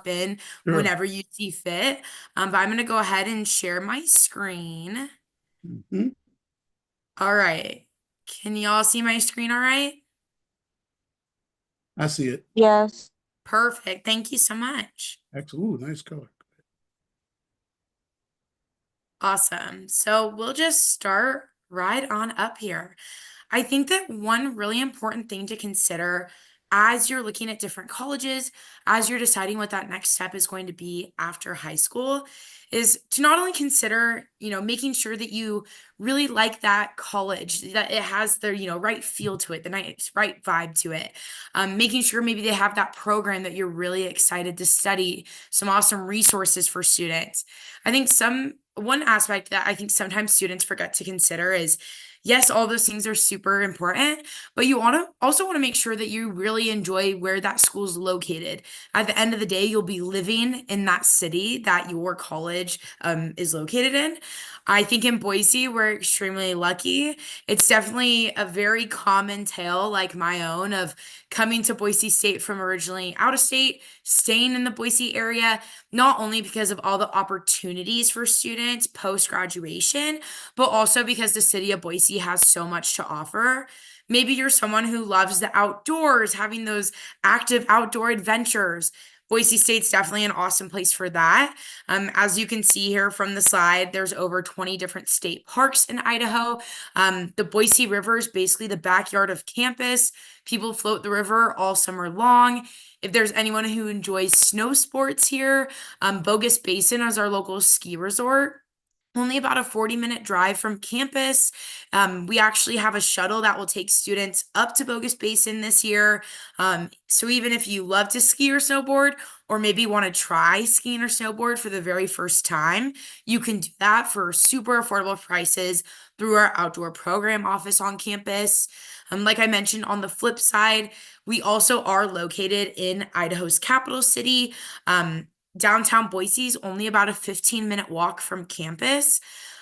in Sure. whenever you see fit. But I'm going to go ahead and share my screen. Mhm. All right. Can y'all see my screen all right? I see it. Yes. Perfect. Thank you so much. Excellent. Ooh, nice color. Awesome. So we'll just start right on up here. I think that one really important thing to consider as you're looking at different colleges, as you're deciding what that next step is going to be after high school, is to not only consider, making sure that you really like that college, that it has the, right feel to it, the nice, right vibe to it. Making sure maybe they have that program that you're really excited to study, some awesome resources for students. I think one aspect that I think sometimes students forget to consider is yes, all those things are super important, but you want to make sure that you really enjoy where that school's located. At the end of the day, you'll be living in that city that your college is located in. I think in Boise, we're extremely lucky. It's definitely a very common tale, like my own, of coming to Boise State from originally out of state, staying in the Boise area, not only because of all the opportunities for students post graduation, but also because the city of Boise has so much to offer. Maybe you're someone who loves the outdoors, having those active outdoor adventures. Boise State's definitely an awesome place for that. As you can see here from the slide, there's over 20 different state parks in Idaho. The Boise River is basically the backyard of campus. People float the river all summer long. If there's anyone who enjoys snow sports here, Bogus Basin is our local ski resort. Only about a 40-minute drive from campus. We actually have a shuttle that will take students up to Bogus Basin this year. So even if you love to ski or snowboard, or maybe want to try skiing or snowboard for the very first time, you can do that for super affordable prices through our outdoor program office on campus. Like I mentioned, on the flip side, we also are located in Idaho's capital city. Downtown Boise is only about a 15-minute walk from campus.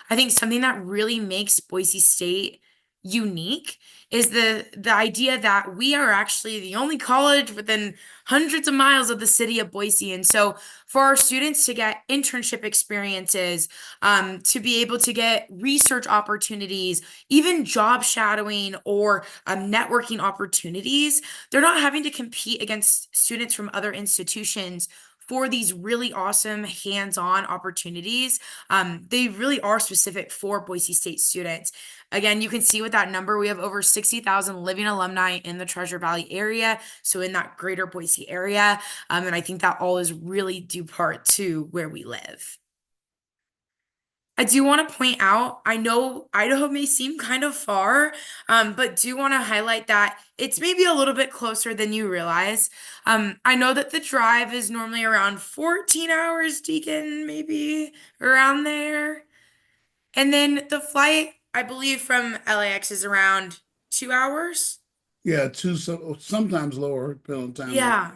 I think something that really makes Boise State unique is the idea that we are actually the only college within hundreds of miles of the city of Boise. And so for our students to get internship experiences, to be able to get research opportunities, even job shadowing or networking opportunities, they're not having to compete against students from other institutions for these really awesome hands-on opportunities. They really are specific for Boise State students. Again, you can see with that number, we have over 60,000 living alumni in the Treasure Valley area, so in that greater Boise area. And I think that all is really due part to where we live. I do want to point out, I know Idaho may seem kind of far, but do want to highlight that it's maybe a little bit closer than you realize. I know that the drive is normally around 14 hours, Deacon, maybe around there. And then the flight, I believe, from LAX is around 2 hours. Yeah, sometimes lower, depending on time zone. Yeah.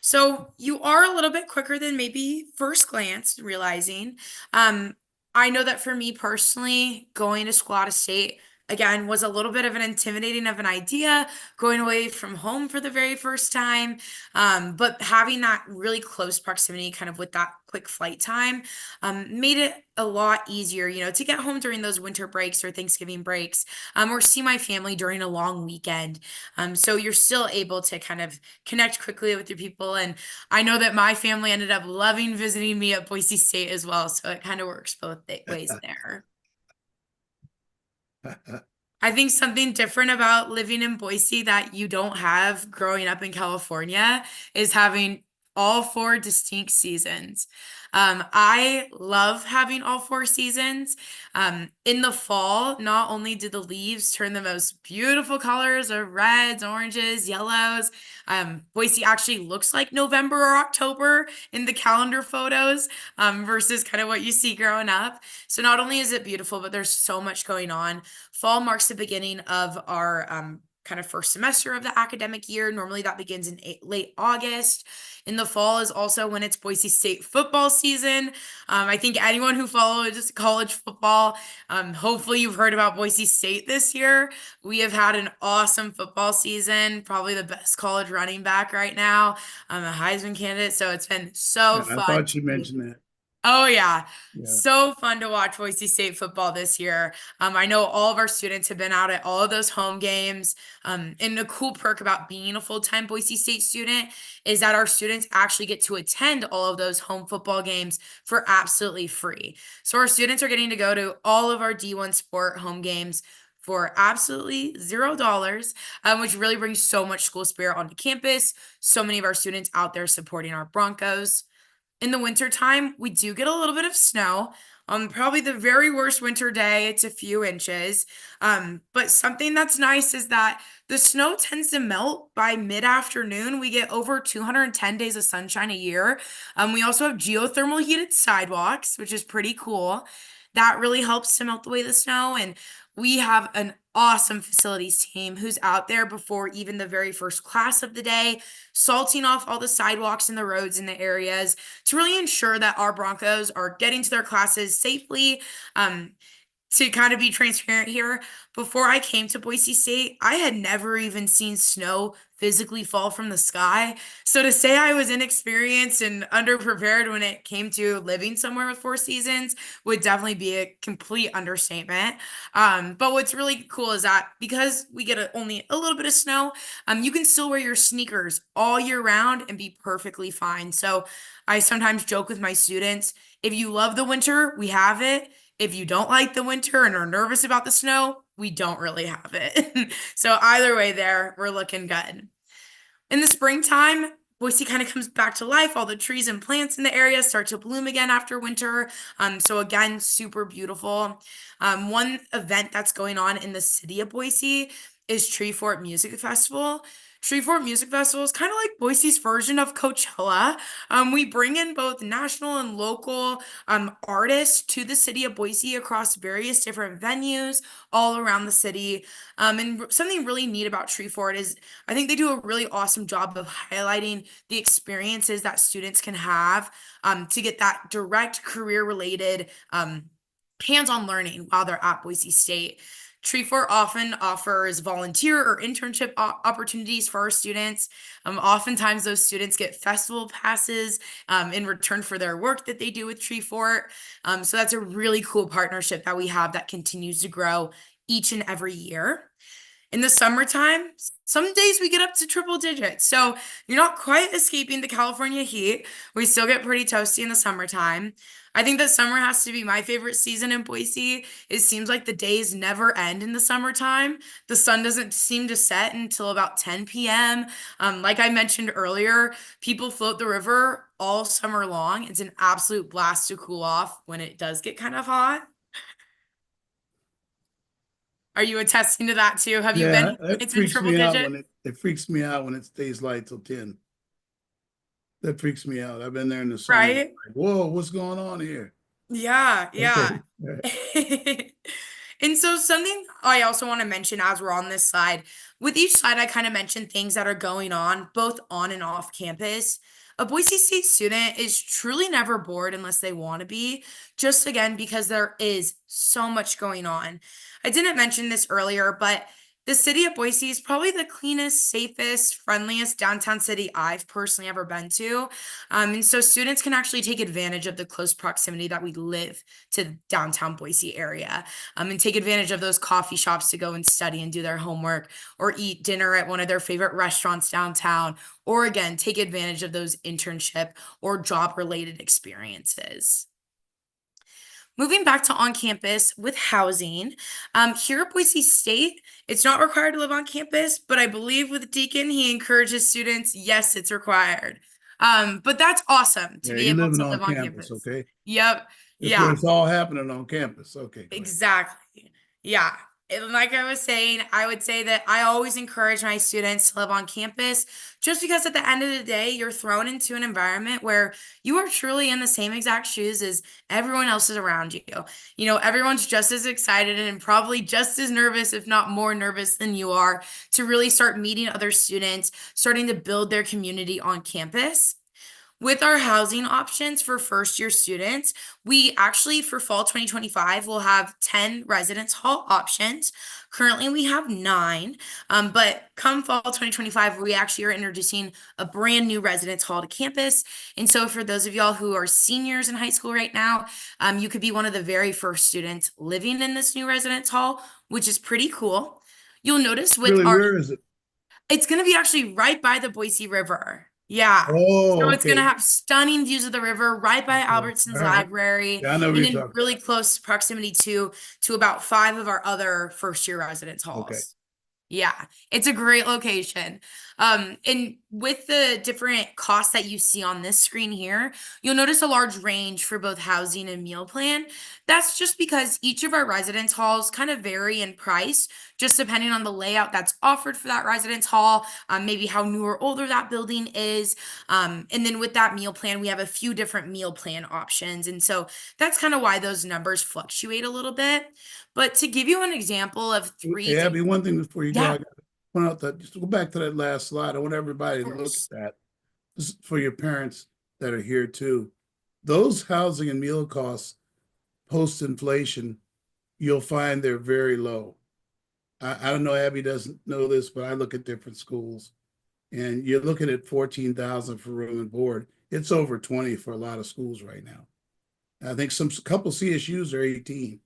So you are a little bit quicker than maybe first glance realizing. Um, I know that for me personally, going to school out of state again was a little bit of an intimidating of an idea, going away from home for the very first time. But having that really close proximity, kind of with that quick flight time, made it a lot easier, to get home during those winter breaks or Thanksgiving breaks, or see my family during a long weekend. So you're still able to kind of connect quickly with your people. And I know that my family ended up loving visiting me at Boise State as well. So it kind of works both ways there. I think something different about living in Boise that you don't have growing up in California is having all four distinct seasons. I love having all four seasons. In the fall, not only do the leaves turn the most beautiful colors of reds, oranges, yellows, Boise actually looks like November or October in the calendar photos, versus kind of what you see growing up. So not only is it beautiful, but there's so much going on. Fall marks the beginning of our kind of first semester of the academic year. Normally that begins in late August. In the fall is also when it's Boise State football season. I think anyone who follows college football, hopefully you've heard about Boise State this year. We have had an awesome football season, probably the best college running back right now. I'm a Heisman candidate, so it's been so And I fun. thought you mentioned that. Oh yeah. Yeah. So fun to watch Boise State football this year. I know all of our students have been out at all of those home games. And a cool perk about being a full-time Boise State student is that our students actually get to attend all of those home football games for absolutely free. So our students are getting to go to all of our D1 sport home games for absolutely $0, which really brings so much school spirit onto campus. So many of our students out there supporting our Broncos. In the wintertime, we do get a little bit of snow. Probably the very worst winter day, it's a few inches. But something that's nice is that the snow tends to melt by mid-afternoon. We get over 210 days of sunshine a year. We also have geothermal heated sidewalks, which is pretty cool. That really helps to melt away the snow. And we have an awesome facilities team who's out there before even the very first class of the day, salting off all the sidewalks and the roads in the areas to really ensure that our Broncos are getting to their classes safely. To kind of be transparent here, before I came to Boise State, I had never even seen snow physically fall from the sky. So to say I was inexperienced and underprepared when it came to living somewhere with four seasons would definitely be a complete understatement. But what's really cool is that because we get only a little bit of snow, you can still wear your sneakers all year round and be perfectly fine. So I sometimes joke with my students, if you love the winter, we have it. If you don't like the winter and are nervous about the snow, we don't really have it. So either way there, we're looking good. In the springtime, Boise kind of comes back to life. All the trees and plants in the area start to bloom again after winter. So again, super beautiful. One event that's going on in the city of Boise is Tree Fort Music Festival. Tree Fort Music Festival is kind of like Boise's version of Coachella. We bring in both national and local artists to the city of Boise across various different venues all around the city. And something really neat about Tree Fort is I think they do a really awesome job of highlighting the experiences that students can have to get that direct career related hands-on learning while they're at Boise State. Treefort often offers volunteer or internship opportunities for our students. Oftentimes, those students get festival passes in return for their work that they do with Treefort. So that's a really cool partnership that we have that continues to grow each and every year. In the summertime, some days we get up to triple digits. So you're not quite escaping the California heat. We still get pretty toasty in the summertime. I think that summer has to be my favorite season in Boise. It seems like the days never end in the summertime. The sun doesn't seem to set until about 10 p.m. Like I mentioned earlier, people float the river all summer long. It's an absolute blast to cool off when it does get kind of hot. Are you attesting to that too? Have you Yeah, been? that It's been freaks triple me out digit, when it freaks me out when it stays light till 10. That freaks me out. I've been there in the summer. right? Like, whoa, what's going on here? Yeah, Okay. yeah. And so something I also want to mention as we're on this slide, with each slide, I kind of mentioned things that are going on both on and off campus. A Boise State student is truly never bored unless they want to be, just again, because there is so much going on. I didn't mention this earlier, but the city of Boise is probably the cleanest, safest, friendliest downtown city I've personally ever been to. And so students can actually take advantage of the close proximity that we live to the downtown Boise area, and take advantage of those coffee shops to go and study and do their homework or eat dinner at one of their favorite restaurants downtown, or again, take advantage of those internship or job related experiences. Moving back to on campus with housing, here at Boise State, it's not required to live on campus, but I believe with Deacon, he encourages students, yes, it's required. But that's awesome to Yeah, be you're able living to on live on campus, campus. okay? Yep. It's where Yeah, it's all happening on campus. Okay, go ahead. exactly. Yeah. And like I was saying, I would say that I always encourage my students to live on campus just because at the end of the day, you're thrown into an environment where you are truly in the same exact shoes as everyone else is around you. You know, everyone's just as excited and probably just as nervous, if not more nervous than you are, to really start meeting other students, starting to build their community on campus. With our housing options for first year students, we actually for fall 2025 will have 10 residence hall options. Currently, we have nine, but come fall 2025, we actually are introducing a brand new residence hall to campus. And so, for those of y'all who are seniors in high school right now, you could be one of the very first students living in this new residence hall, which is pretty cool. You'll notice with Really, our where is it? it's going to be actually right by the Boise River. Yeah. So Oh, it's going to okay. have stunning views of the river right by Okay. Albertson's All right. library Yeah, I know what and you're in talking really close proximity to about five of our other first year residence about. Okay. halls. Yeah, it's a great location. And with the different costs that you see on this screen here, you'll notice a large range for both housing and meal plan. That's just because each of our residence halls kind of vary in price, just depending on the layout that's offered for that residence hall, maybe how new or older that building is. And then with that meal plan, we have a few different meal plan options. And so that's kind of why those numbers fluctuate a little bit. But to give you an example of three Hey, different Abby, one thing before you go, yeah, I got to point out that just to go back to that last slide. I want of everybody to look at course. that. This is for your parents that are here too. Those housing and meal costs post inflation, you'll find they're very low. I don't know, Abby doesn't know this, but I look at different schools and you're looking at 14,000 for room and board. It's over 20 for a lot of schools right now. I think some couple CSUs are 18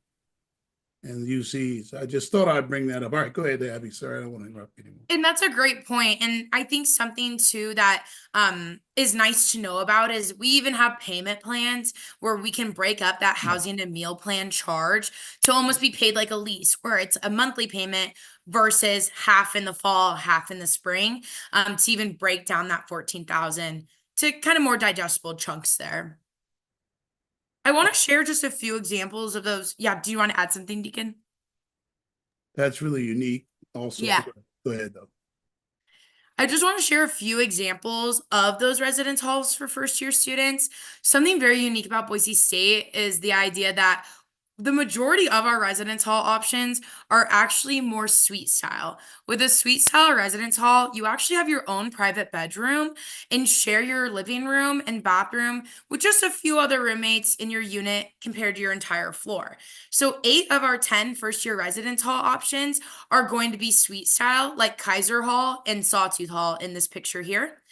and UCs. I just thought I'd bring that up. All right, go ahead, Abby. Sorry, I don't want to interrupt you anymore. And that's a great point. And I think something too that is nice to know about is we even have payment plans where we can break up that Yeah. housing and meal plan charge to almost be paid like a lease, where it's a monthly payment versus half in the fall, half in the spring, to even break down that 14,000 to kind of more digestible chunks there. I want to share just a few examples of those. Yeah, do you want to add something, Deacon? That's really unique also. Yeah. Go ahead though. I just want to share a few examples of those residence halls for first year students. Something very unique about Boise State is the idea that the majority of our residence hall options are actually more suite style. With a suite style residence hall, you actually have your own private bedroom and share your living room and bathroom with just a few other roommates in your unit compared to your entire floor. So, 8 of our 10 first year residence hall options are going to be suite style, like Kaiser Hall and Sawtooth Hall in this picture here.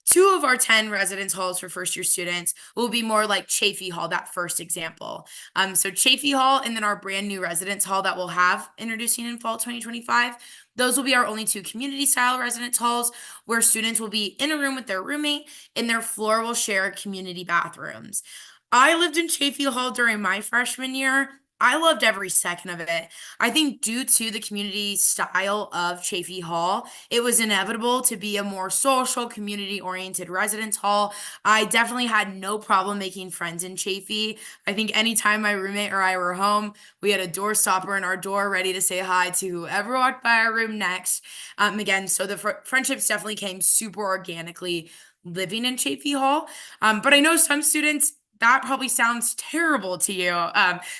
2 of our 10 residence halls for first year students will be more like Chafee Hall, that first example. So Chafee Hall and then our brand new residence hall that we'll have introducing in fall 2025. Those will be our only 2 community style residence halls where students will be in a room with their roommate and their floor will share community bathrooms. I lived in Chafee Hall during my freshman year. I loved every second of it. I think due to the community style of Chafee Hall, it was inevitable to be a more social, community-oriented residence hall. I definitely had no problem making friends in Chafee. I think anytime my roommate or I were home, we had a door stopper in our door ready to say hi to whoever walked by our room next. Again, so the friendships definitely came super organically living in Chafee Hall. But I know some students that probably sounds terrible to you.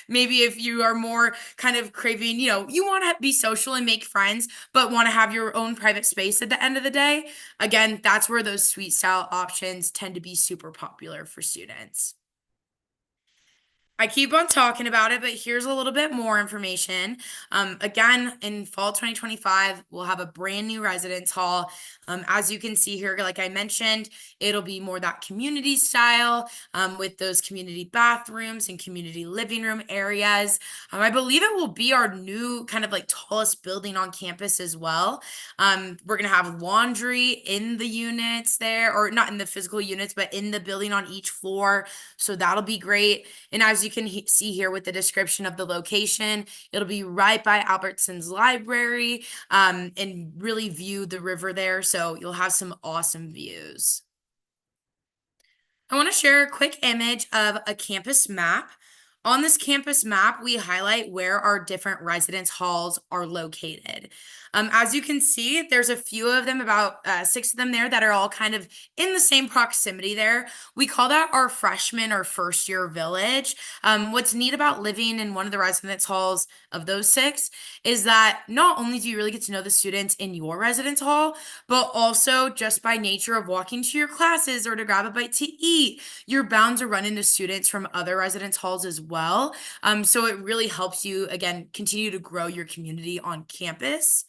Maybe if you are more kind of craving, you want to be social and make friends, but want to have your own private space at the end of the day. Again, that's where those suite style options tend to be super popular for students. I keep on talking about it, but here's a little bit more information. Again, in fall 2025, we'll have a brand new residence hall. As you can see here, like I mentioned, it'll be more that community style with those community bathrooms and community living room areas. I believe it will be our new kind of like tallest building on campus as well. We're going to have laundry in the units there, or not in the physical units, but in the building on each floor. So that'll be great. And as you can see here with the description of the location, it'll be right by Albertson's library and really view the river there. So you'll have some awesome views. I want to share a quick image of a campus map. On this campus map, we highlight where our different residence halls are located. As you can see, there's a few of them, about six of them there, that are all kind of in the same proximity there. We call that our freshman or first year village. What's neat about living in one of the residence halls of those six is that not only do you really get to know the students in your residence hall, but also just by nature of walking to your classes or to grab a bite to eat, you're bound to run into students from other residence halls as well. So it really helps you, again, continue to grow your community on campus.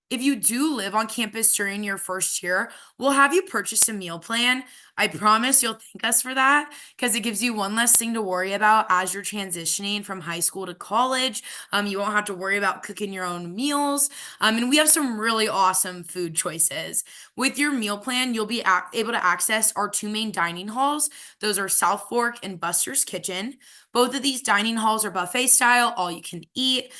If you do live on campus during your first year, we'll have you purchase a meal plan. I promise you'll thank us for that because it gives you one less thing to worry about as you're transitioning from high school to college. You won't have to worry about cooking your own meals. And we have some really awesome food choices. With your meal plan, you'll be able to access our two main dining halls. Those are South Fork and Buster's Kitchen. Both of these dining halls are buffet style, all you can eat.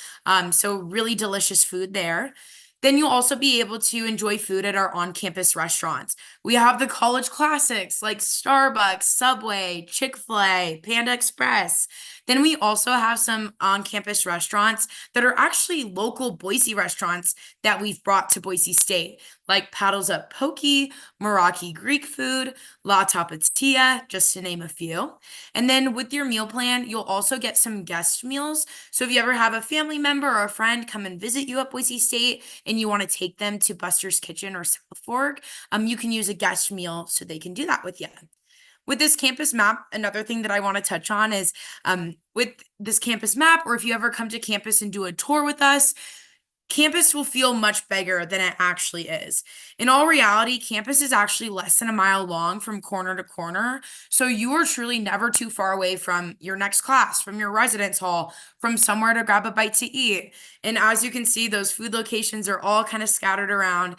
So really delicious food there. Then you'll also be able to enjoy food at our on-campus restaurants. We have the college classics like Starbucks, Subway, Chick-fil-A, Panda Express. Then we also have some on-campus restaurants that are actually local Boise restaurants that we've brought to Boise State, like Paddles Up Poke, Meraki Greek Food, La Tapatia, just to name a few. And then with your meal plan, you'll also get some guest meals. So if you ever have a family member or a friend come and visit you at Boise State and you want to take them to Buster's Kitchen or South Fork, you can use a guest meal so they can do that with you. With this campus map, another thing that I want to touch on is with this campus map, or if you ever come to campus and do a tour with us, campus will feel much bigger than it actually is. In all reality, campus is actually less than a mile long from corner to corner. So you are truly never too far away from your next class, from your residence hall, from somewhere to grab a bite to eat. And as you can see, those food locations are all kind of scattered around.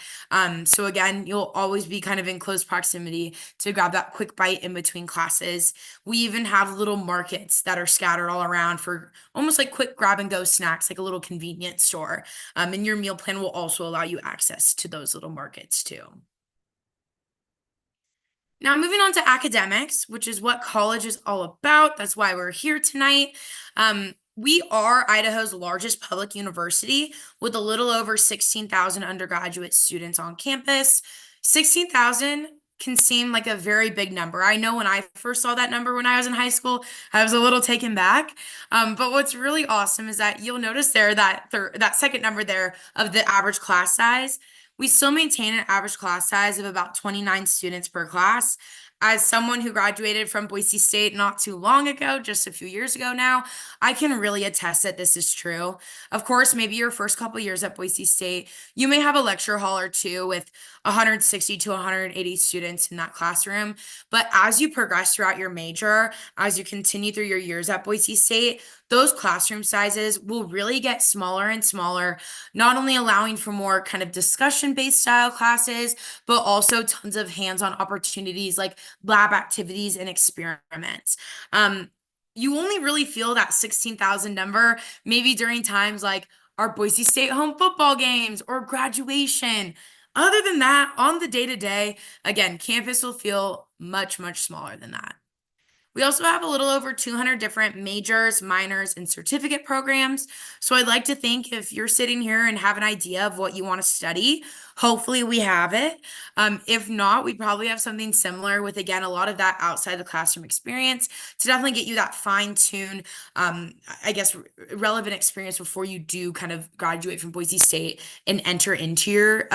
So again, you'll always be kind of in close proximity to grab that quick bite in between classes. We even have little markets that are scattered all around for almost like quick grab and go snacks, like a little convenience store. And your meal plan will also allow you access to those little markets too. Now, moving on to academics, which is what college is all about. That's why we're here tonight. We are Idaho's largest public university with a little over 16,000 undergraduate students on campus. 16,000 can seem like a very big number. I know when I first saw that number when I was in high school, I was a little taken back. But what's really awesome is that you'll notice there that that second number there of the average class size. We still maintain an average class size of about 29 students per class. As someone who graduated from Boise State not too long ago, just a few years ago now, I can really attest that this is true. Of course, maybe your first couple years at Boise State, you may have a lecture hall or two with 160 to 180 students in that classroom. But as you progress throughout your major, as you continue through your years at Boise State, those classroom sizes will really get smaller and smaller, not only allowing for more kind of discussion-based style classes, but also tons of hands-on opportunities like lab activities and experiments. You only really feel that 16,000 number maybe during times like our Boise State home football games or graduation. Other than that, on the day-to-day, again, campus will feel much, much smaller than that. We also have a little over 200 different majors, minors, and certificate programs. So I'd like to think if you're sitting here and have an idea of what you want to study, hopefully we have it. If not, we probably have something similar with, again, a lot of that outside the classroom experience to definitely get you that fine-tune, I guess, relevant experience before you do kind of graduate from Boise State and enter into your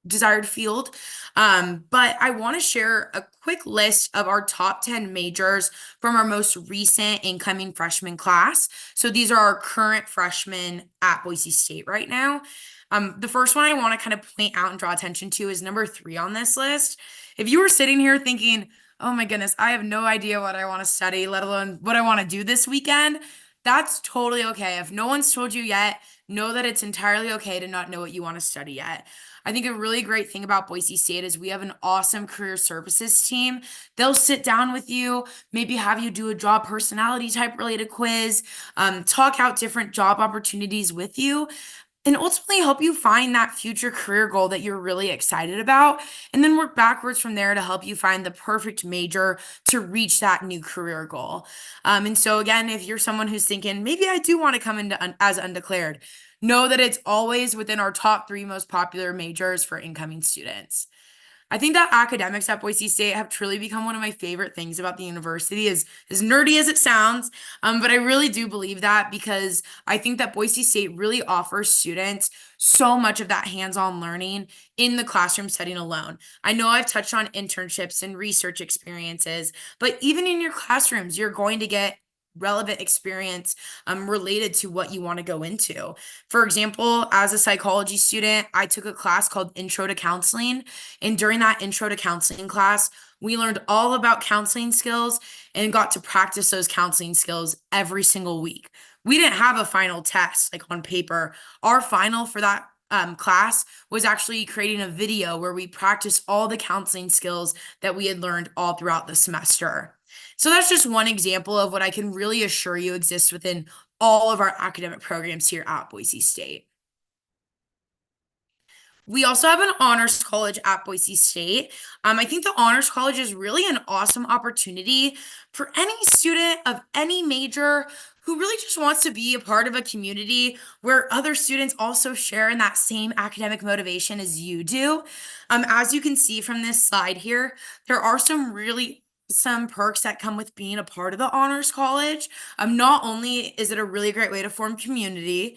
desired field. But I want to share a quick list of our top 10 majors from our most recent incoming freshman class. So these are our current freshmen at Boise State right now. The first one I want to kind of point out and draw attention to is number 3 on this list. If you were sitting here thinking, oh my goodness, I have no idea what I want to study, let alone what I want to do this weekend, that's totally okay. If no one's told you yet, know that it's entirely okay to not know what you want to study yet. I think a really great thing about Boise State is we have an awesome career services team. They'll sit down with you, maybe have you do a job personality type related quiz, talk out different job opportunities with you. and ultimately help you find that future career goal that you're really excited about, and then work backwards from there to help you find the perfect major to reach that new career goal. And so, again, if you're someone who's thinking, maybe I do want to come into as undeclared, know that it's always within our top three most popular majors for incoming students. I think that academics at Boise State have truly become one of my favorite things about the university, as nerdy as it sounds. But I really do believe that because I think that Boise State really offers students so much of that hands-on learning in the classroom setting alone. I know I've touched on internships and research experiences, but even in your classrooms, you're going to get relevant experience related to what you want to go into. For example, as a psychology student, I took a class called Intro to Counseling, and during that intro to counseling class, we learned all about counseling skills and got to practice those counseling skills every single week. We didn't have a final test like on paper. Our final for that class was actually creating a video where we practiced all the counseling skills that we had learned all throughout the semester. So that's just one example of what I can really assure you exists within all of our academic programs here at Boise State. We also have an honors college at Boise State. I think the honors college is really an awesome opportunity for any student of any major who really just wants to be a part of a community where other students also share in that same academic motivation as you do. As you can see from this slide here, there are some perks that come with being a part of the honors college. Not only is it a really great way to form community,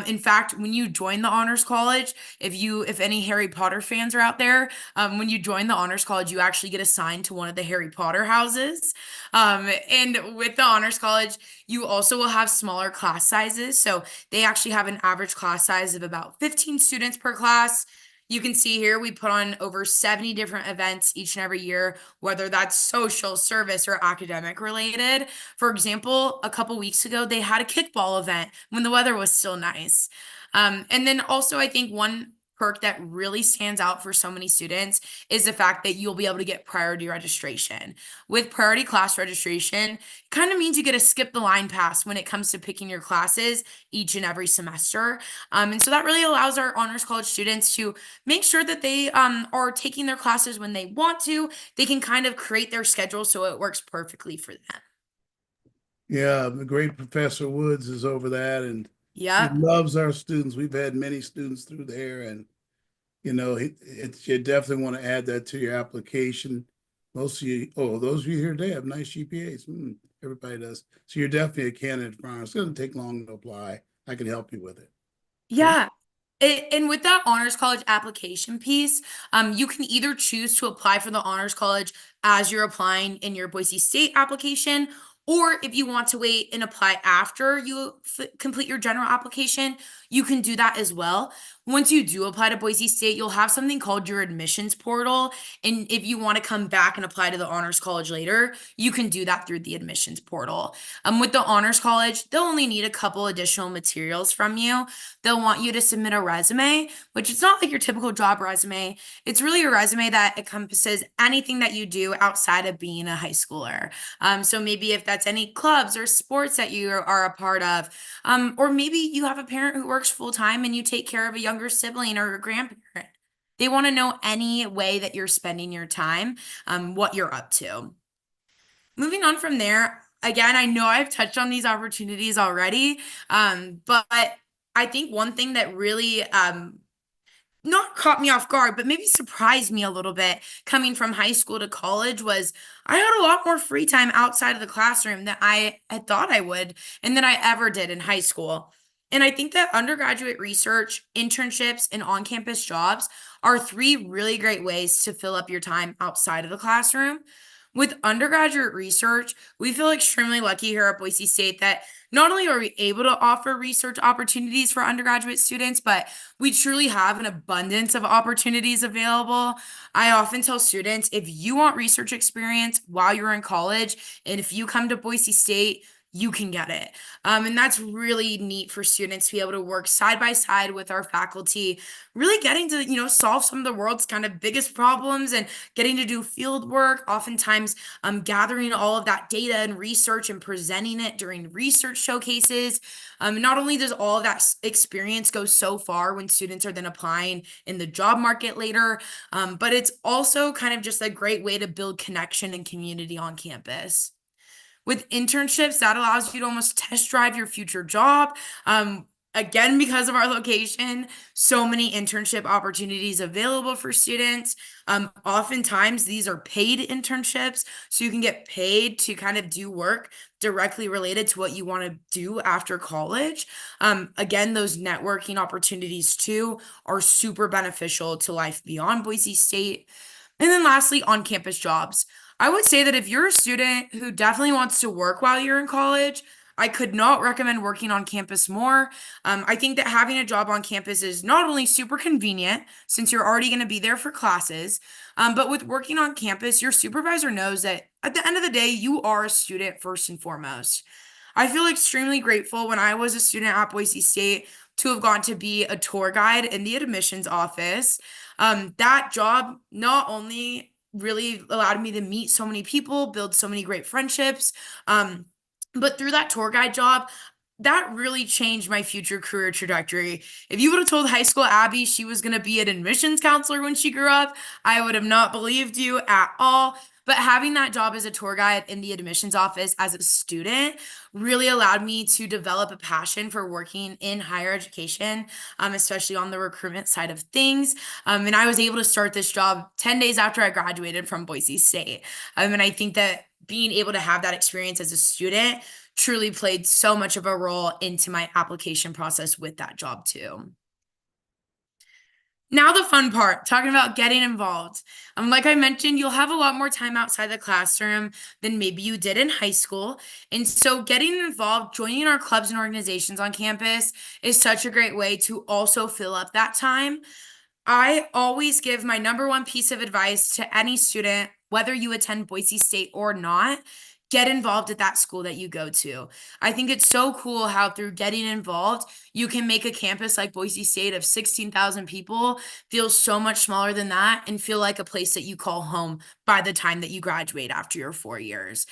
in fact, when you join the honors college, if any Harry Potter fans are out there, when you join the honors college, you actually get assigned to one of the Harry Potter houses. And with the honors college, you also will have smaller class sizes. So they actually have an average class size of about 15 students per class. You can see here we put on over 70 different events each and every year, whether that's social, service, or academic related. For example, a couple weeks ago, they had a kickball event when the weather was still nice. And then also, I think one perk that really stands out for so many students is the fact that you'll be able to get priority registration. With priority class registration, kind of means you get to skip the line pass when it comes to picking your classes each and every semester. And so that really allows our honors college students to make sure that they are taking their classes when they want to. They can kind of create their schedule so it works perfectly for them. Yeah, the great Professor Woods is over that, and he Yep. loves our students. We've had many students through there, and you definitely want to add that to your application. Most of you, oh, those of you here today have nice GPAs. Everybody does. So you're definitely a candidate for honors. It's going to take long to apply. I can help you with it. Okay. Yeah. And with that honors college application piece, you can either choose to apply for the honors college as you're applying in your Boise State application, or if you want to wait and apply after you complete your general application, you can do that as well. Once you do apply to Boise State, you'll have something called your admissions portal. And if you want to come back and apply to the honors college later, you can do that through the admissions portal. With the honors college, they'll only need a couple additional materials from you. They'll want you to submit a resume, which is not like your typical job resume. It's really a resume that encompasses anything that you do outside of being a high schooler. So maybe if that's any clubs or sports that you are a part of, or maybe you have a parent who works full time and you take care of a younger sibling or a grandparent. They want to know any way that you're spending your time, what you're up to. Moving on from there, again, I know I've touched on these opportunities already, but I think one thing that really not caught me off guard, but maybe surprised me a little bit coming from high school to college was I had a lot more free time outside of the classroom than I had thought I would and than I ever did in high school. And I think that undergraduate research, internships, and on campus jobs are three really great ways to fill up your time outside of the classroom. With undergraduate research, we feel extremely lucky here at Boise State that not only are we able to offer research opportunities for undergraduate students, but we truly have an abundance of opportunities available. I often tell students if you want research experience while you're in college, and if you come to Boise State, you can get it. And that's really neat for students to be able to work side by side with our faculty, really getting to, solve some of the world's kind of biggest problems and getting to do field work, oftentimes gathering all of that data and research and presenting it during research showcases. Not only does all of that experience go so far when students are then applying in the job market later, but it's also kind of just a great way to build connection and community on campus. With internships, that allows you to almost test drive your future job. Again, because of our location, so many internship opportunities available for students. Oftentimes, these are paid internships, so you can get paid to kind of do work directly related to what you want to do after college. Again, those networking opportunities too are super beneficial to life beyond Boise State. And then lastly, on campus jobs. I would say that if you're a student who definitely wants to work while you're in college, I could not recommend working on campus more. I think that having a job on campus is not only super convenient since you're already going to be there for classes, but with working on campus, your supervisor knows that at the end of the day, you are a student first and foremost. I feel extremely grateful when I was a student at Boise State to have gone to be a tour guide in the admissions office. That job not only really allowed me to meet so many people, build so many great friendships, but through that tour guide job, that really changed my future career trajectory. If you would have told high school Abby she was going to be an admissions counselor when she grew up, I would have not believed you at all. But having that job as a tour guide in the admissions office as a student really allowed me to develop a passion for working in higher education, especially on the recruitment side of things. And I was able to start this job 10 days after I graduated from Boise State. And I think that being able to have that experience as a student truly played so much of a role into my application process with that job too. Now the fun part, talking about getting involved. Like I mentioned, you'll have a lot more time outside the classroom than maybe you did in high school. And so getting involved, joining our clubs and organizations on campus is such a great way to also fill up that time. I always give my number one piece of advice to any student, whether you attend Boise State or not, get involved at that school that you go to. I think it's so cool how through getting involved, you can make a campus like Boise State of 16,000 people feel so much smaller than that and feel like a place that you call home by the time that you graduate after your 4 years.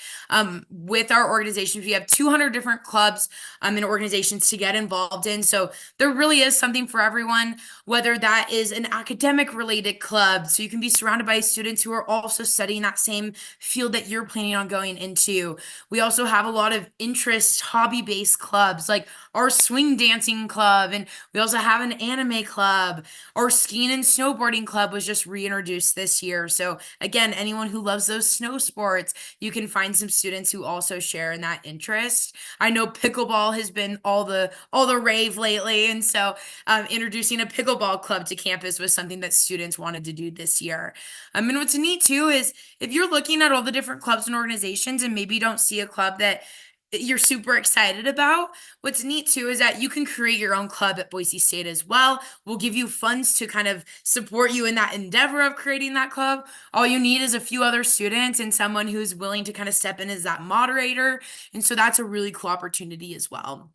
With our organizations, we have 200 different clubs and organizations to get involved in. So there really is something for everyone, whether that is an academic related club, so you can be surrounded by students who are also studying that same field that you're planning on going into. We also have a lot of interest hobby based clubs like our swing dancing club, and we also have an anime club. Our skiing and snowboarding club was just reintroduced this year. So again, anyone who loves those snow sports, you can find some students who also share in that interest. I know pickleball has been all the rave lately, and so introducing a pickleball club to campus was something that students wanted to do this year. And what's neat too is if you're looking at all the different clubs and organizations and maybe you don't see a club that you're super excited about, what's neat too is that you can create your own club at Boise State as well. We'll give you funds to kind of support you in that endeavor of creating that club. All you need is a few other students and someone who's willing to kind of step in as that moderator. And so that's a really cool opportunity as well.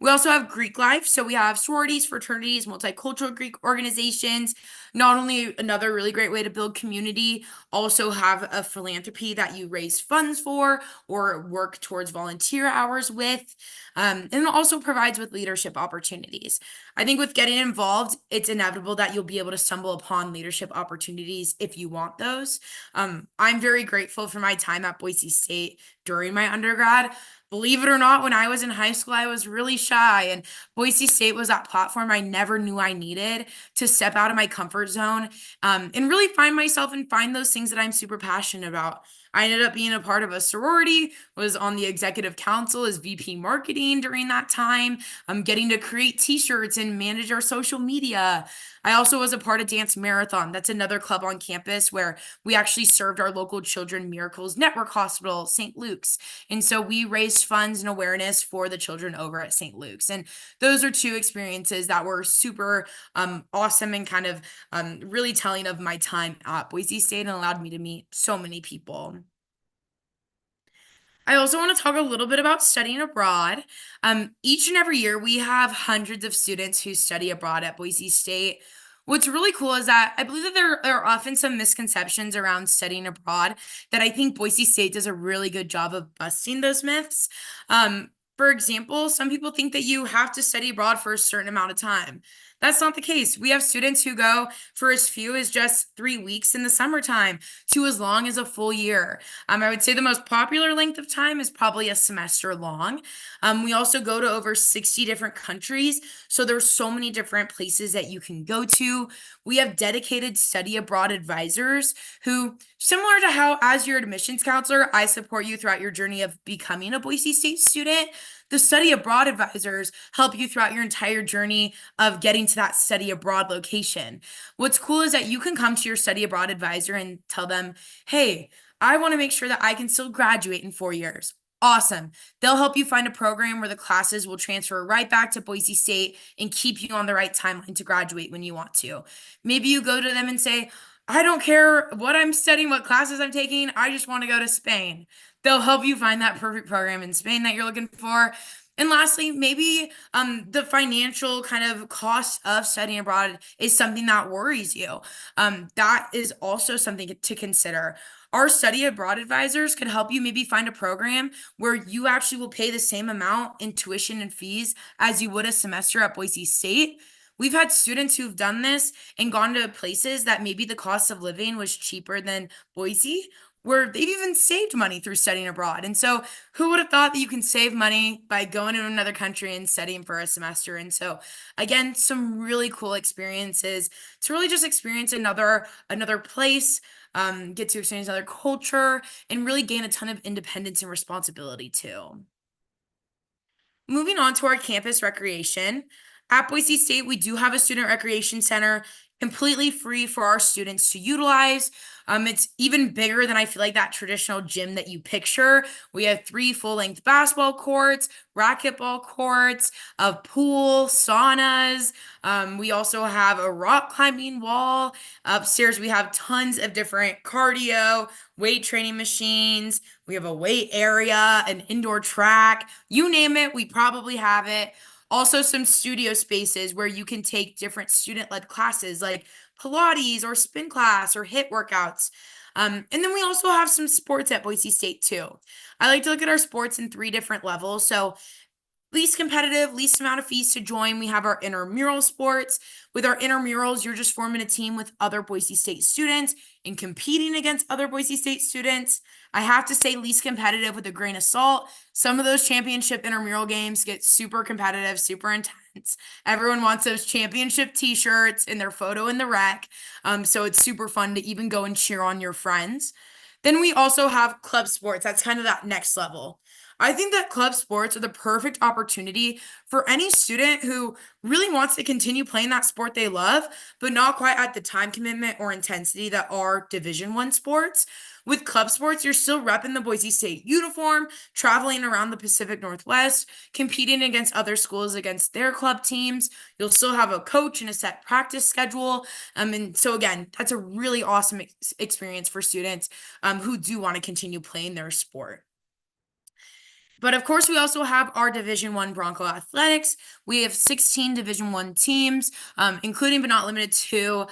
We also have Greek life. So we have sororities, fraternities, multicultural Greek organizations. Not only another really great way to build community, also have a philanthropy that you raise funds for or work towards volunteer hours with. And it also provides with leadership opportunities. I think with getting involved, it's inevitable that you'll be able to stumble upon leadership opportunities if you want those. I'm very grateful for my time at Boise State during my undergrad. Believe it or not, when I was in high school, I was really shy, and Boise State was that platform I never knew I needed to step out of my comfort zone, and really find myself and find those things that I'm super passionate about. I ended up being a part of a sorority, was on the executive council as VP marketing during that time. I'm getting to create t-shirts and manage our social media. I also was a part of Dance Marathon. That's another club on campus where we actually served our local Children Miracles Network Hospital, St. Luke's. And so we raised funds and awareness for the children over at St. Luke's. And those are two experiences that were super awesome and kind of really telling of my time at Boise State and allowed me to meet so many people. I also want to talk a little bit about studying abroad. Each and every year, we have hundreds of students who study abroad at Boise State. What's really cool is that I believe that there are often some misconceptions around studying abroad that I think Boise State does a really good job of busting those myths. For example, some people think that you have to study abroad for a certain amount of time. That's not the case. We have students who go for as few as just 3 weeks in the summertime to as long as a full year. I would say the most popular length of time is probably a semester long. We also go to over 60 different countries, so there's so many different places that you can go to. We have dedicated study abroad advisors who, similar to how, as your admissions counselor, I support you throughout your journey of becoming a Boise State student. The study abroad advisors help you throughout your entire journey of getting to that study abroad location. What's cool is that you can come to your study abroad advisor and tell them, hey, I want to make sure that I can still graduate in 4 years. Awesome. They'll help you find a program where the classes will transfer right back to Boise State and keep you on the right timeline to graduate when you want to. Maybe you go to them and say, I don't care what I'm studying, what classes I'm taking. I just want to go to Spain. They'll help you find that perfect program in Spain that you're looking for. And lastly, maybe the financial kind of cost of studying abroad is something that worries you. That is also something to consider. Our study abroad advisors could help you maybe find a program where you actually will pay the same amount in tuition and fees as you would a semester at Boise State. We've had students who've done this and gone to places that maybe the cost of living was cheaper than Boise, where they've even saved money through studying abroad. And so, who would have thought that you can save money by going to another country and studying for a semester? And so, again, some really cool experiences to really just experience another place, get to experience another culture, and really gain a ton of independence and responsibility too. Moving on to our campus recreation. At Boise State, we do have a student recreation center completely free for our students to utilize. It's even bigger than I feel like that traditional gym that you picture. We have three full-length basketball courts, racquetball courts, a pool, saunas. We also have a rock climbing wall. Upstairs, we have tons of different cardio, weight training machines. We have a weight area, an indoor track. You name it, we probably have it. Also, some studio spaces where you can take different student-led classes like Pilates or spin class or HIIT workouts. And then we also have some sports at Boise State too. I like to look at our sports in three different levels. So least competitive, least amount of fees to join. We have our intramural sports. With our intramurals, you're just forming a team with other Boise State students and competing against other Boise State students. I have to say, least competitive with a grain of salt. Some of those championship intramural games get super competitive, super intense. Everyone wants those championship t-shirts and their photo in the rec. So it's super fun to even go and cheer on your friends. Then we also have club sports. That's kind of that next level. I think that club sports are the perfect opportunity for any student who really wants to continue playing that sport they love, but not quite at the time commitment or intensity that are Division I sports. With club sports, you're still repping the Boise State uniform, traveling around the Pacific Northwest, competing against other schools against their club teams. You'll still have a coach and a set practice schedule. And so again, that's a really awesome experience for students who do want to continue playing their sport. But of course, we also have our Division I Bronco Athletics. We have 16 Division I teams, including but not limited to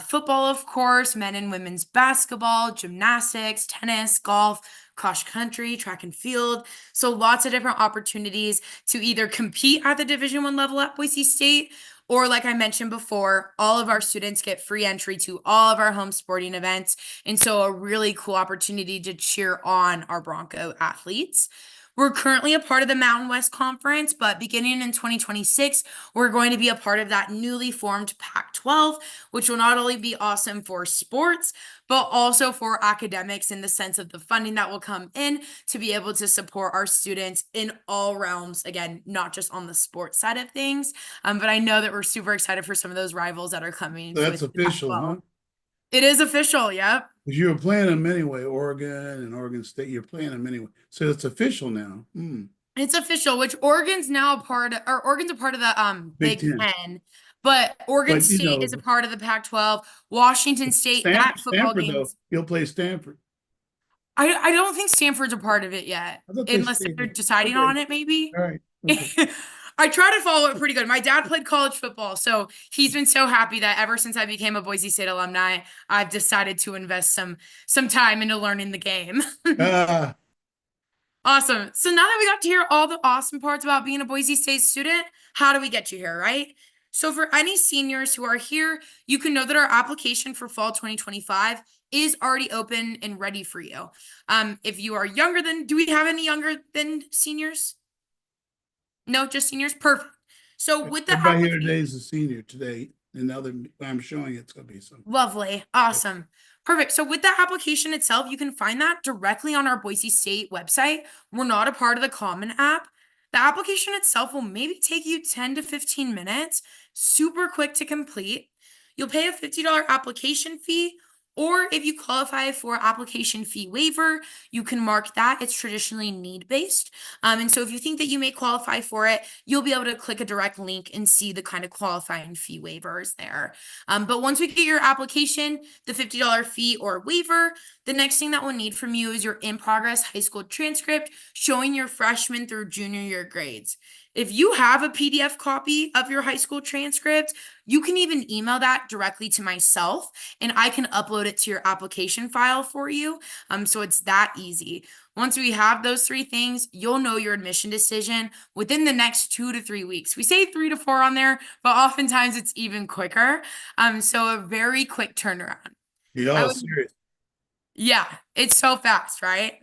football, of course, men and women's basketball, gymnastics, tennis, golf, cross country, track and field. So lots of different opportunities to either compete at the Division I level at Boise State, or like I mentioned before, all of our students get free entry to all of our home sporting events. And so a really cool opportunity to cheer on our Bronco athletes. We're currently a part of the Mountain West Conference, but beginning in 2026, we're going to be a part of that newly formed Pac-12, which will not only be awesome for sports, but also for academics in the sense of the funding that will come in to be able to support our students in all realms. Again, not just on the sports side of things, but I know that we're super excited for some of those rivals that are coming That's with the official, huh? Pac-12. It is official, yep. Because you were playing them anyway, Oregon and Oregon State. You're playing them anyway, so it's official now. It's official, which Oregon's now a part of, or Oregon's a part of the Big Big Ten, Ten, but Oregon but State is a part of the Pac-12. Washington State, that football Stanford though, game's you'll play Stanford. I don't think Stanford's a part of it yet, I thought they unless they're stated. deciding Okay, on it, maybe. all right, okay. I try to follow it pretty good. My dad played college football, so he's been so happy that ever since I became a Boise State alumni, I've decided to invest some time into learning the game. Ah, Awesome. So now that we got to hear all the awesome parts about being a Boise State student, how do we get you here, right? So for any seniors who are here, you can know that our application for fall 2025 is already open and ready for you. If you are younger than, do we have any younger than seniors? No, just seniors? Perfect. So with the everybody here application, today is a senior today, and other I'm showing it's gonna be some. lovely. Awesome. Perfect. So with the application itself, you can find that directly on our Boise State website. We're not a part of the Common App. The application itself will maybe take you 10 to 15 minutes, super quick to complete. You'll pay a $50 application fee, or if you qualify for application fee waiver, you can mark that it's traditionally need-based. And so if you think that you may qualify for it, you'll be able to click a direct link and see the kind of qualifying fee waivers there. But once we get your application, the $50 fee or waiver, the next thing that we'll need from you is your in progress high school transcript showing your freshman through junior year grades. If you have a PDF copy of your high school transcript, you can even email that directly to myself and I can upload it to your application file for you. So it's that easy. Once we have those three things, you'll know your admission decision within the next 2 to 3 weeks. We say 3 to 4 on there, but oftentimes it's even quicker. So a very quick turnaround. I Y'all would, serious? yeah, it's so fast, right?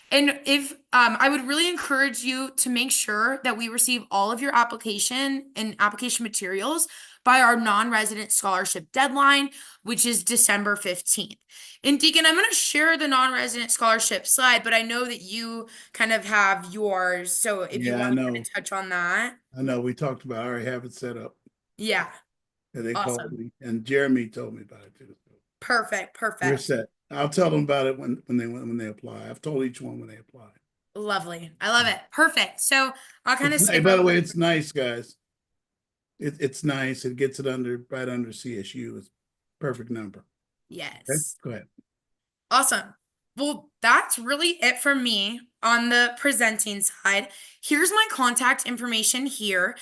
And if I would really encourage you to make sure that we receive all of your application and application materials by our non-resident scholarship deadline, which is December 15th. And Deacon, I'm going to share the non-resident scholarship slide, but I know that you kind of have yours. So if you Yeah, I want to kind know. of touch on that. I know. We talked about. I already have it set up. Yeah, And they called awesome. me, and Jeremy told me about it too. So Perfect, we're perfect. set. I'll tell them about it when they apply. I've told each one when they apply. Lovely. I love it. Perfect. So I'll kind of Hey, skip by the over. way, it's nice, guys. It's nice. It gets it under right under CSU. It's perfect number. Okay, Yes. go ahead. Awesome. Well, that's really it for me on the presenting side. Here's my contact information here.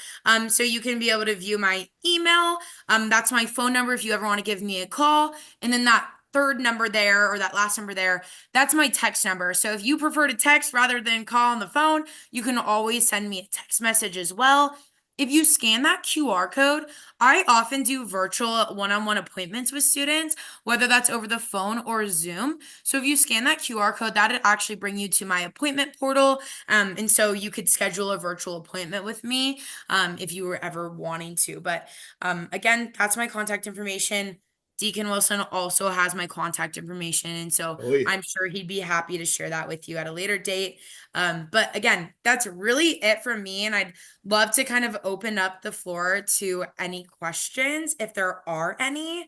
So you can be able to view my email. That's my phone number if you ever want to give me a call. And then that third number there or that last number there, that's my text number. So if you prefer to text rather than call on the phone, you can always send me a text message as well. If you scan that QR code, I often do virtual one-on-one appointments with students, whether that's over the phone or Zoom. So if you scan that QR code, that'll actually bring you to my appointment portal. And so you could schedule a virtual appointment with me if you were ever wanting to. But again, that's my contact information. Deacon Wilson also has my contact information. And so Oh yeah. I'm sure he'd be happy to share that with you at a later date. But again, that's really it for me. And I'd love to kind of open up the floor to any questions if there are any.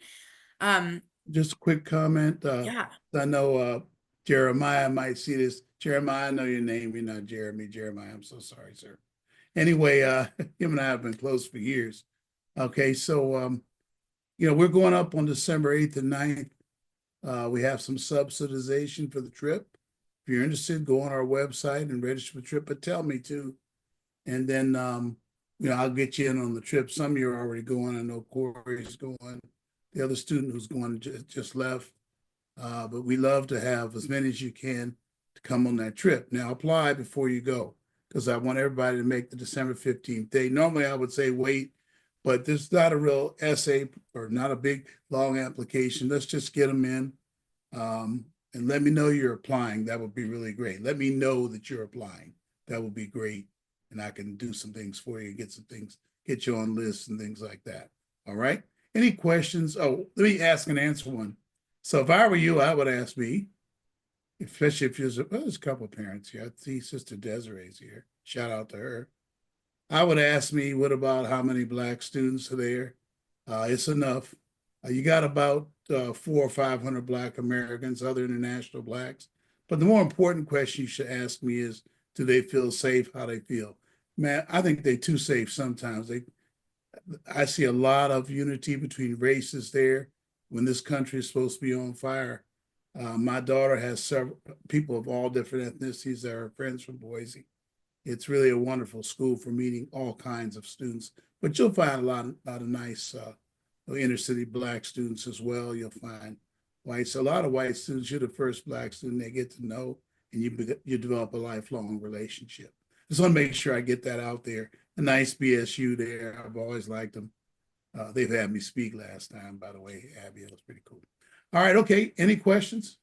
Um, Just a quick comment. yeah. I know Jeremiah might see this. Jeremiah, I know your name. You're not Jeremy. Jeremiah, I'm so sorry, sir. Anyway, him and I have been close for years. Okay, so we're going up on December 8th and 9th. We have some subsidization for the trip. If you're interested, go on our website and register for the trip, but tell me too. And then I'll get you in on the trip. Some of you are already going. I know Corey's going. The other student who's going just left. But we love to have as many as you can to come on that trip. Now apply before you go because I want everybody to make the December 15th date. Normally I would say wait, but this is not a real essay or not a big long application. Let's just get them in. And let me know you're applying. That would be really great. Let me know that you're applying. That would be great. And I can do some things for you, get some things, get you on lists and things like that. All right. Any questions? Oh, let me ask and answer one. So if I were you, I would ask me, especially if there's a couple of parents here. I see Sister Desiree's here. Shout out to her. I would ask me, what about how many Black students are there? It's enough. You got about 400 or 500 Black Americans, other international Blacks. But the more important question you should ask me is, do they feel safe? How they feel? Man, I think they're too safe sometimes. I see a lot of unity between races there when this country is supposed to be on fire. My daughter has several people of all different ethnicities that are friends from Boise. It's really a wonderful school for meeting all kinds of students, but you'll find a lot of nice inner city black students as well. You'll find whites, a lot of white students. You're the first black student they get to know, and you develop a lifelong relationship. Just want to make sure I get that out there. A nice BSU there. I've always liked them. They've had me speak last time, by the way, Abby. It was pretty cool. All right, okay. Any questions?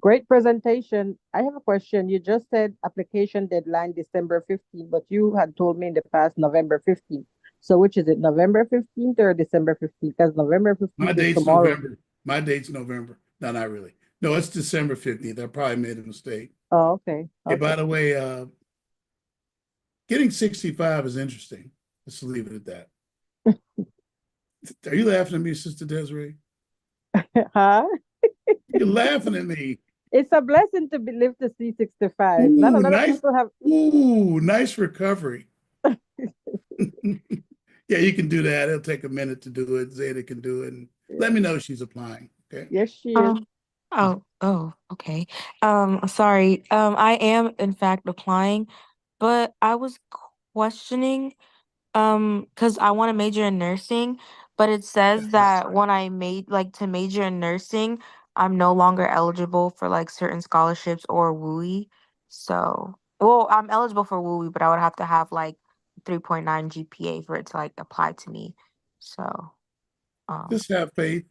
Great presentation. I have a question. You just said application deadline December 15th, but you had told me in the past November 15th. So which is it, November 15th or December 15th? Because November My 15th is date's tomorrow. November. My date's November. No, not really. No, it's December 15th. I probably made a mistake. Oh, okay. Hey, Okay. by the way, getting 65 is interesting. Let's leave it at that. Are you laughing at me, Sister Desiree? Huh? You're laughing at me. It's a blessing to be live to see 65. Not a Ooh, lot of nice. people have. Ooh, nice recovery. Yeah, you can do that. It'll take a minute to do it. Zeta can do it. And let me Yeah. know she's applying. Okay. Yes, she is. Um, okay. Sorry. I am in fact applying, but I was questioning, because I want to major in nursing, but it says that when I made like to major in nursing, I'm no longer eligible for like certain scholarships or WUI. So, well, I'm eligible for WUI, but I would have to have like 3.9 GPA for it to like apply to me. So, um, Just have faith.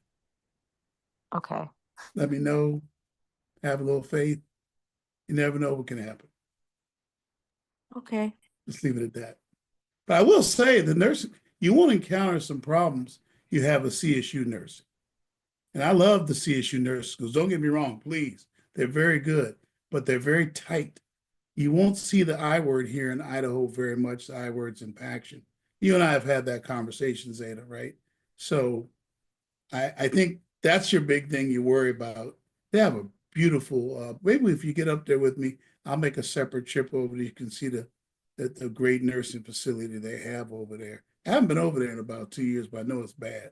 okay. Let me know. Have a little faith. You never know what can happen. Okay. Just leave it at that. But I will say the nursing, you won't encounter some problems you have a CSU nurse. And I love the CSU nurse schools. Don't get me wrong, please. They're very good, but they're very tight. You won't see the I word here in Idaho very much, the I word's impaction. You and I have had that conversation, Zeta, right? So I think that's your big thing you worry about. They have a beautiful, maybe if you get up there with me, I'll make a separate trip over there. You can see the great nursing facility they have over there. I haven't been over there in about 2 years, but I know it's bad.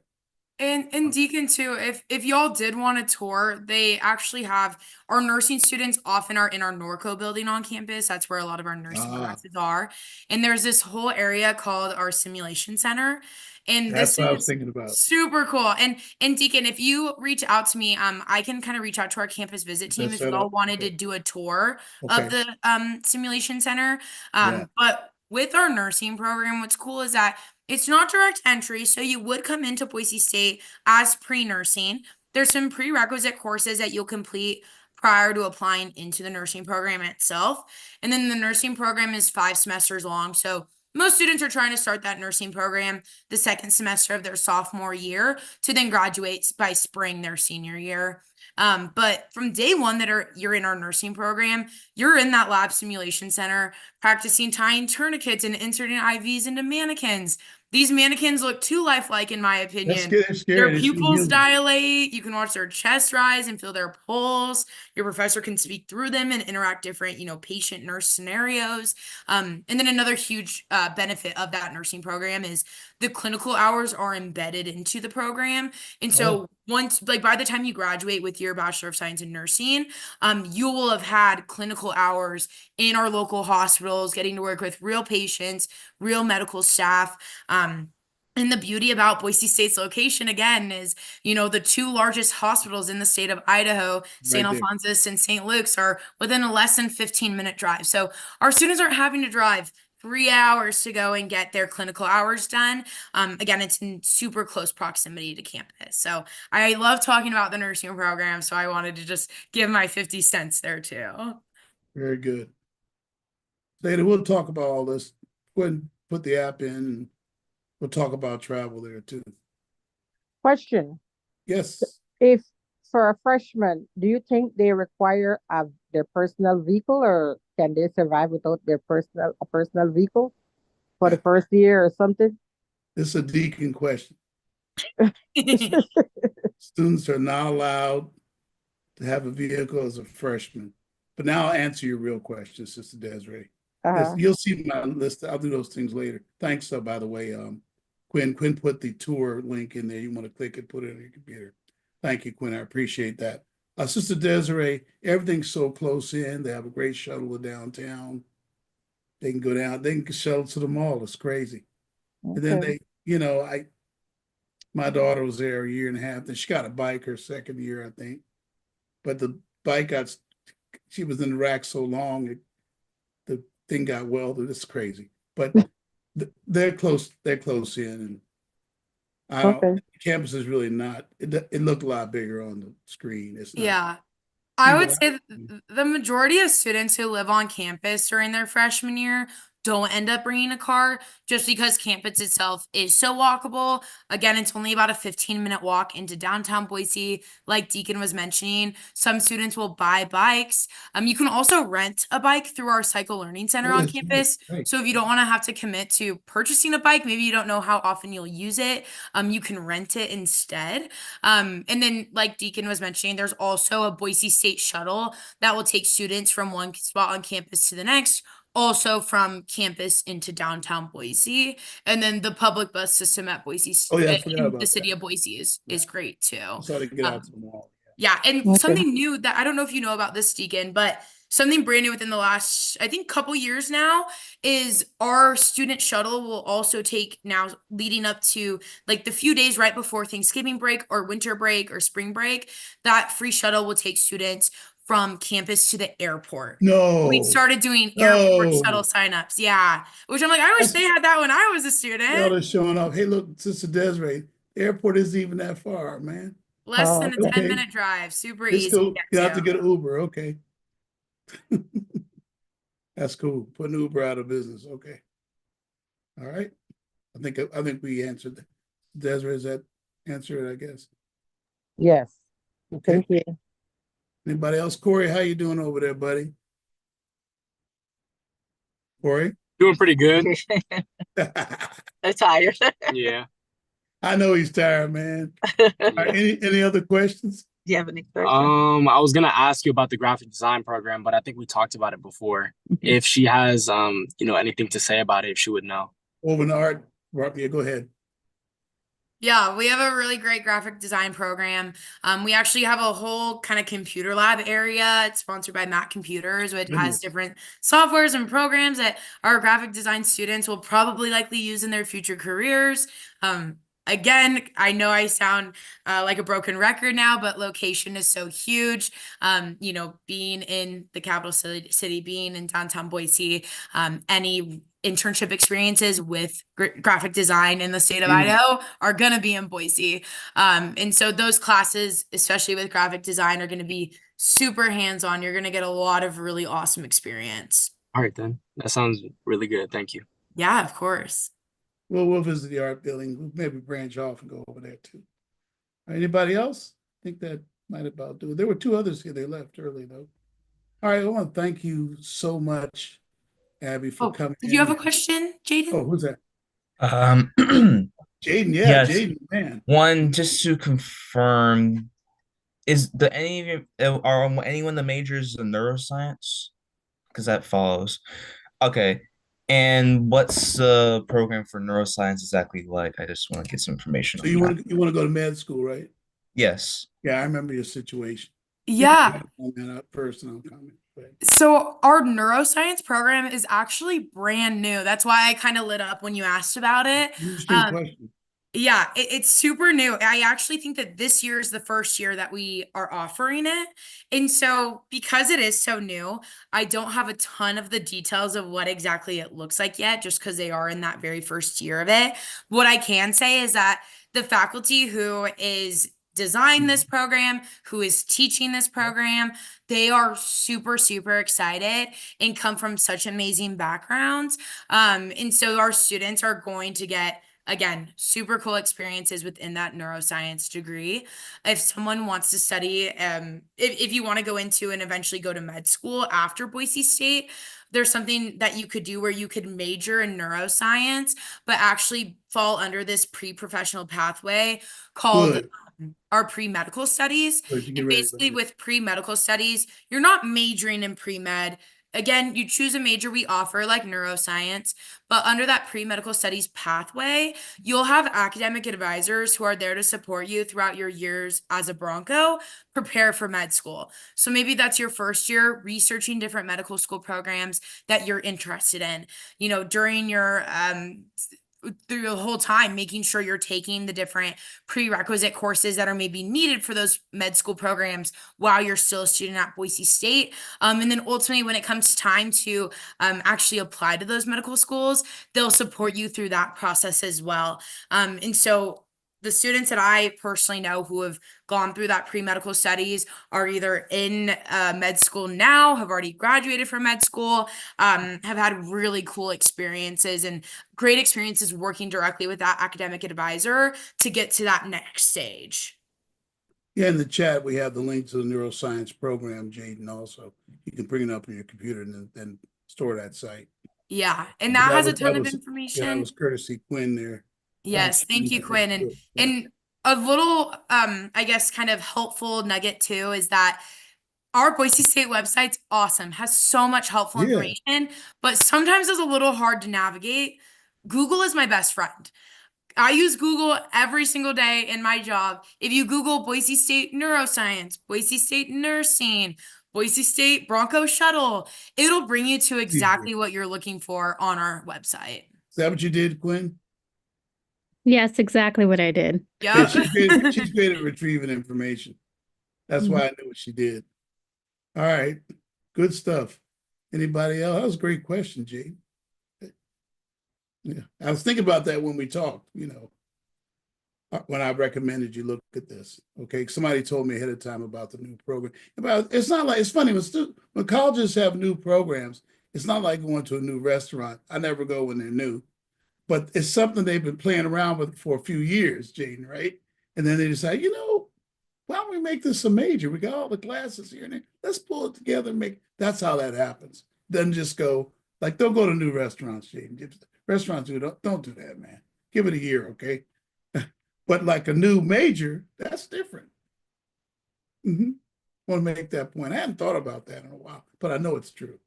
And Deacon too, if y'all did want a tour, they actually have our nursing students often are in our Norco building on campus. That's where a lot of our nursing Ah, classes are. And there's this whole area called our simulation center. And that's this what I was is thinking about. super cool. And Deacon, if you reach out to me, I can kind of reach out to our campus visit That team if set y'all up. wanted to Okay. do a tour of Okay. the simulation center. Yeah. But with our nursing program, what's cool is that it's not direct entry, so you would come into Boise State as pre-nursing. There's some prerequisite courses that you'll complete prior to applying into the nursing program itself. And then the nursing program is 5 semesters long. So most students are trying to start that nursing program the second semester of their sophomore year to then graduate by spring their senior year. But from day one you're in our nursing program, you're in that lab simulation center practicing tying tourniquets and inserting IVs into mannequins. These mannequins look too lifelike, in my That's opinion. scary. Their Scary. They seem pupils human. dilate. You can watch their chest rise and feel their pulse. Your professor can speak through them and interact different, patient nurse scenarios. And then another huge benefit of that nursing program is the clinical hours are embedded into the program. And Oh, so once, like by the time you graduate with your Bachelor of Science in Nursing, you will have had clinical hours in our local hospitals, getting to work with real patients, real medical staff. And the beauty about Boise State's location, again, is, the two largest hospitals in the state of Idaho, St. right there. Alphonsus and St. Luke's, are within a less than 15-minute drive. So our students aren't having to drive 3 hours to go and get their clinical hours done. Again, it's in super close proximity to campus. So I love talking about the nursing program. So I wanted to just give my 50 cents there too. Very good. Later, we'll talk about all this. Go ahead and put the app in, and we'll talk about travel there too. Question. Yes. If for a freshman, do you think they require their personal vehicle or can they survive without a personal vehicle for the first year or something? This is a deacon question. Students are not allowed to have a vehicle as a freshman. But now I'll answer your real question, Sister Desiree. Uh, You'll see my list. I'll do those things later. Thanks, by the way, Quinn. Quinn put the tour link in there. You want to click it, put it on your computer. Thank you, Quinn. I appreciate that. Sister Desiree, everything's so close in. They have a great shuttle to downtown. They can go down, they can shuttle to the mall. It's crazy. And then Okay. they, my daughter was there a year and a half. Then she got a bike her second year, I think. But the bike she was in the rack so long, the thing got welded. It's crazy. But they're close. They're close in, and I don't. Okay. Campus is really not. It looked a lot bigger on the screen. It's not. Yeah. I You would know. say the majority of students who live on campus during their freshman year don't end up bringing a car just because campus itself is so walkable. Again, it's only about a 15-minute walk into downtown Boise. Like Deacon was mentioning, some students will buy bikes. You can also rent a bike through our cycle learning center Oh, on that's right. campus. Right. So if you don't want to have to commit to purchasing a bike, maybe you don't know how often you'll use it, you can rent it instead. And then, like Deacon was mentioning, there's also a Boise State shuttle that will take students from one spot on campus to the next, also from campus into downtown Boise. And then the public bus system at Oh yeah, I forgot in the about city that. of Boise Right. is great too. That's how to get out to Um, the mall. yeah, and Okay. something new that I don't know if you know about this, Deacon, but something brand new within the last, I think, couple years now is our student shuttle will also take now leading up to like the few days right before Thanksgiving break or winter break or spring break, that free shuttle will take students from campus to the airport. We No, started doing airport shuttle no. signups. Yeah. Which I'm like, I wish That's they had that when I was a y'all student. are showing off. Hey, look, Sister Desiree, the airport isn't even that far, man. Less Oh, than a okay. 10 Okay, minute drive. Super it's easy to cool. You get have to to. get an Uber. Okay, that's cool. Putting Uber out of business. Okay, all right. I think we answered that. Desiree, is that answer it? I guess. Yes. Okay. Thank you. Anybody else? Corey, how you doing over there, buddy? Corey. Doing pretty good. I'm tired. Yeah. I know he's tired, man. All right, Yeah. any other questions? Do you have any questions? I was gonna ask you about the graphic design program, but I think we talked about it before. If she has anything to say about it, if she would know. Over in the art, yeah, go ahead. Yeah, we have a really great graphic design program. We actually have a whole kind of computer lab area. It's sponsored by Mac Computers, which has Goodness. different softwares and programs that our graphic design students will probably likely use in their future careers. Again, I know I sound like a broken record now, but location is so huge. Being in the capital city, being in downtown Boise, any internship experiences with graphic design in the state of Idaho are going to be in Boise. And so those classes, especially with graphic design, are going to be super hands-on. You're going to get a lot of really awesome experience. All right, then. That sounds really good. Thank you. Yeah, of course. Well, we'll visit the art building. We'll maybe branch off and go over there too. Anybody else? I think that might about do it. There were two others here. They left early though. All right, I want to thank you so much, Abby, for Oh, coming did you have a in. question, Jaden? Oh, who's that? Um, Jaden, yeah, yes. Jaden, man. One, just to confirm, is the any of you are anyone the majors in neuroscience? Because that follows. Okay. And what's the program for neuroscience exactly like? I just want to get some information So on you that. want to go to med school, right? Yes. Yeah, I remember your situation. Yeah. On that personal comment. But So our neuroscience program is actually brand new. That's why I kind of lit up when you asked about it. interesting Um, question. Yeah, it's super new. I actually think that this year is the first year that we are offering it. And so, because it is so new, I don't have a ton of the details of what exactly it looks like yet, just because they are in that very first year of it. What I can say is that the faculty who is designing this program, who is teaching this program, they are super, super excited and come from such amazing backgrounds. And so our students are going to get, again, super cool experiences within that neuroscience degree. If someone wants to study, if you want to go into and eventually go to med school after Boise State, there's something that you could do where you could major in neuroscience, but actually fall under this pre-professional pathway called Good. our pre-medical studies. Good. You get And ready to basically go. with pre-medical studies, you're not majoring in pre-med, Again, you choose a major we offer like neuroscience, but under that pre-medical studies pathway, you'll have academic advisors who are there to support you throughout your years as a Bronco prepare for med school. So maybe that's your first year researching different medical school programs that you're interested in. You know, during your through the whole time, making sure you're taking the different prerequisite courses that are maybe needed for those med school programs while you're still a student at Boise State. And then ultimately, when it comes time to actually apply to those medical schools, they'll support you through that process as well. And so the students that I personally know who have gone through that pre-medical studies are either in med school now, have already graduated from med school, have had really cool experiences and great experiences working directly with that academic advisor to get to that next stage. Yeah, in the chat, we have the link to the neuroscience program, Jaden, also. You can bring it up on your computer and then store that site. Yeah, and that has a That ton of was, yeah, that information. was courtesy Quinn there. Yes, thank you, Quinn. And a little I guess kind of helpful nugget too is that our Boise State website's awesome, has so much helpful Yeah, information, but sometimes it's a little hard to navigate. Google is my best friend. I use Google every single day in my job. If you Google Boise State neuroscience, Boise State nursing, Boise State Bronco shuttle, it'll bring you to easier. exactly what you're looking for on our website. Is that what you did, Quinn? Yes, exactly what I did. Yeah, Yep. she's great at retrieving information. That's why I knew what she did. All right, good stuff. Anybody else? That was a great question, Jade. Yeah, I was thinking about that when we talked, when I recommended you look at this. Okay, somebody told me ahead of time about the new program. It's not like, it's funny when colleges have new programs, it's not like going to a new restaurant. I never go when they're new, but it's something they've been playing around with for a few years, Jaden, right? And then they decide, why don't we make this a major? We got all the classes here and there. Let's pull it together and that's how that happens. Doesn't just go, like, don't go to new restaurants, Jaden. Restaurants don't do that, man. Give it a year, okay? But like a new major, that's different. Want to make that point. I hadn't thought about that in a while, but I know it's true.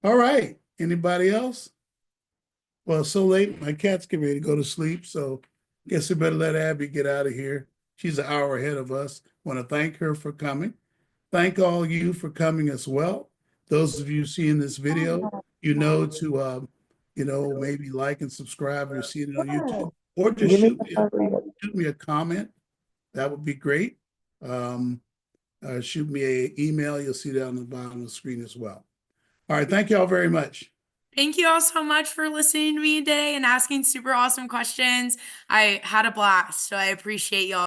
All right. Anybody else? Well, it's so late. My cat's getting ready to go to sleep, so I guess we better let Abby get out of here. She's an hour ahead of us. Want to thank her for coming. Thank all you for coming as well. Those of you seeing this video, to maybe like and subscribe if you're seeing it on YouTube, or just shoot me a comment. That would be great. Shoot me an email. You'll see that on the bottom of the screen as well. All right. Thank you all very much. Thank you all so much for listening to me today and asking super awesome questions. I had a blast, so I appreciate y'all.